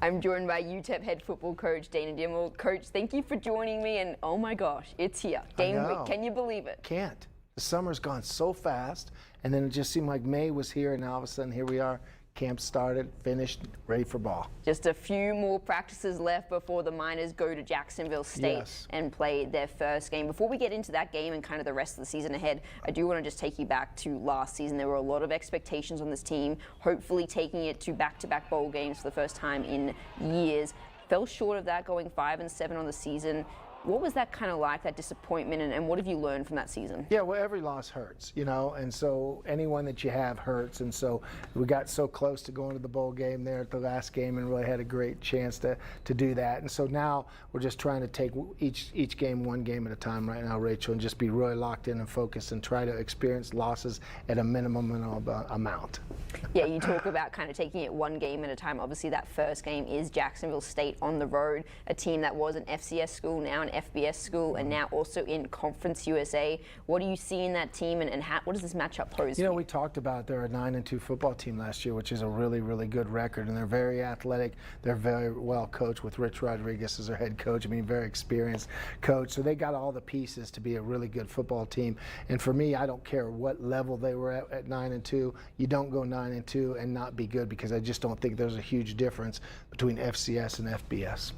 I'm joined by UTEP head football coach Dana Dimel. Coach, thank you for joining me, and oh my gosh, it's here. Game week. Can you believe it? Can't. The summer's gone so fast, and then it just seemed like May was here, and now all of a sudden here we are. Camp started, finished, ready for ball. Just a few more practices left before the Miners go to Jacksonville State and play their first game. Before we get into that game and kind of the rest of the season ahead, I do want to just take you back to last season. There were a lot of expectations on this team, hopefully taking it to back-to-back bowl games for the first time in years. Fell short of that, going 5-7 on the season. What was that kind of like, that disappointment, and what have you learned from that season? Yeah, well, every loss hurts, you know, and so anyone that you have hurts, and so we got so close to going to the bowl game there at the last game and really had a great chance to do that. And so now we're just trying to take each game one game at a time right now, Rachel, and just be really locked in and focused and try to experience losses at a minimum amount. Yeah, you talk about kind of taking it one game at a time. Obviously, that first game is Jacksonville State on the road, a team that was an FCS school, now an FBS school, and now also in Conference USA. What do you see in that team, and what does this matchup pose? You know, we talked about they're a 9-2 football team last year, which is a really, really good record, and they're very athletic. They're very well coached with Rich Rodriguez as their head coach. I mean, very experienced coach. So they got all the pieces to be a really good football team. And for me, I don't care what level they were at 9-2. You don't go 9-2 and not be good, because I just don't think there's a huge difference between FCS and FBS.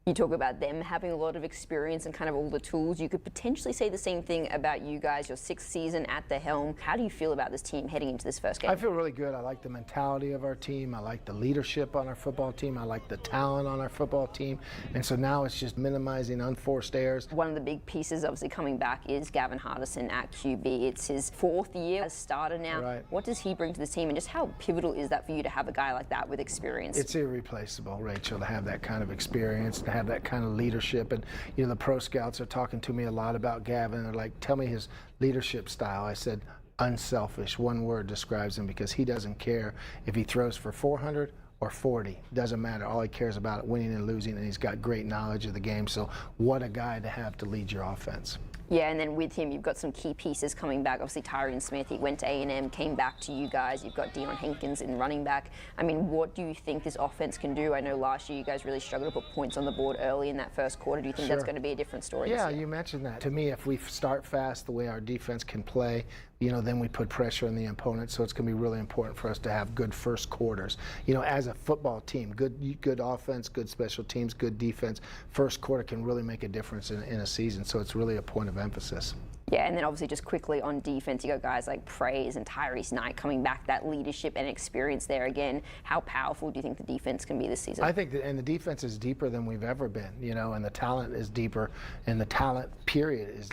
You talk about them having a lot of experience and kind of all the tools. You could potentially say the same thing about you guys, your 6th season at the helm. How do you feel about this team heading into this first game? I feel really good. I like the mentality of our team. I like the leadership on our football team. I like the talent on our football team. And so now it's just minimizing unforced errors. One of the big pieces obviously coming back is Gavin Hardison at QB. It's his 4th year as starter now. Right. What does he bring to this team, and just how pivotal is that for you to have a guy like that with experience? It's irreplaceable, Rachel, to have that kind of experience, to have that kind of leadership. And you know, the pro scouts are talking to me a lot about Gavin. They're like, tell me his leadership style. I said, unselfish. One word describes him, because he doesn't care if he throws for 400 or 40. Doesn't matter. All he cares about is winning and losing, and he's got great knowledge of the game. So what a guy to have to lead your offense. Yeah, and then with him, you've got some key pieces coming back. Obviously, Tyrion Smith, he went to A&M, came back to you guys. You've got Dion Hankins in running back. I mean, what do you think this offense can do? I know last year you guys really struggled to put points on the board early in that first quarter. Do you think that's going to be a different story Yeah, this year? you mentioned that. To me, if we start fast the way our defense can play, you know, then we put pressure on the opponent. So it's going to be really important for us to have good first quarters. You know, as a football team, good offense, good special teams, good defense. First quarter can really make a difference in a season. So it's really a point of emphasis. Yeah, and then obviously just quickly on defense, you got guys like Praise and Tyrese Knight coming back, that leadership and experience there again. How powerful do you think the defense can be this season? I think and the defense is deeper than we've ever been, you know, and the talent is deeper, and the talent period is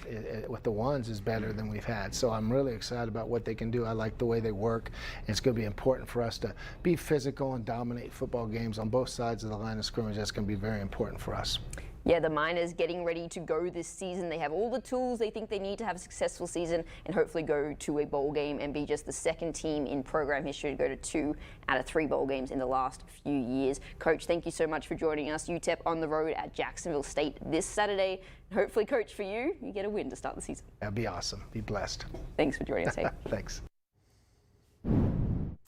with the ones is better than we've had. So I'm really excited about what they can do. I like the way they work. And it's going to be important for us to be physical and dominate football games on both sides of the line of scrimmage. That's going to be very important for us. Yeah, the Miners getting ready to go this season. They have all the tools they think they need to have a successful season and hopefully go to a bowl game and be just the 2nd team in program history to go to 2 out of 3 bowl games in the last few years. Coach, thank you so much for joining us. UTEP on the road at Jacksonville State this Saturday. Hopefully, Coach, for you get a win to start the season. That'd be awesome. Be blessed. Thanks for joining us, hey. Thanks.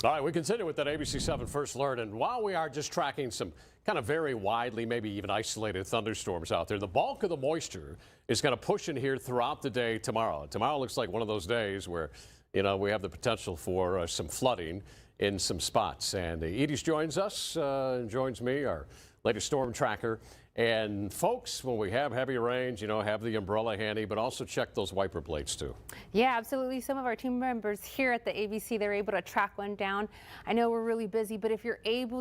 All right, we continue with that ABC 7 First Alert, and while we are just tracking some kind of very widely, maybe even isolated thunderstorms out there, the bulk of the moisture is going to push in here throughout the day tomorrow. Tomorrow looks like one of those days where, you know, we have the potential for some flooding in some spots. And Edie's joins us, joins me, our latest storm tracker. And folks, when we have heavy rains, you know, have the umbrella handy, but also check those wiper blades too. Yeah, absolutely. Some of our team members here at the ABC, they're able to track one down. I know we're really busy, but if you're able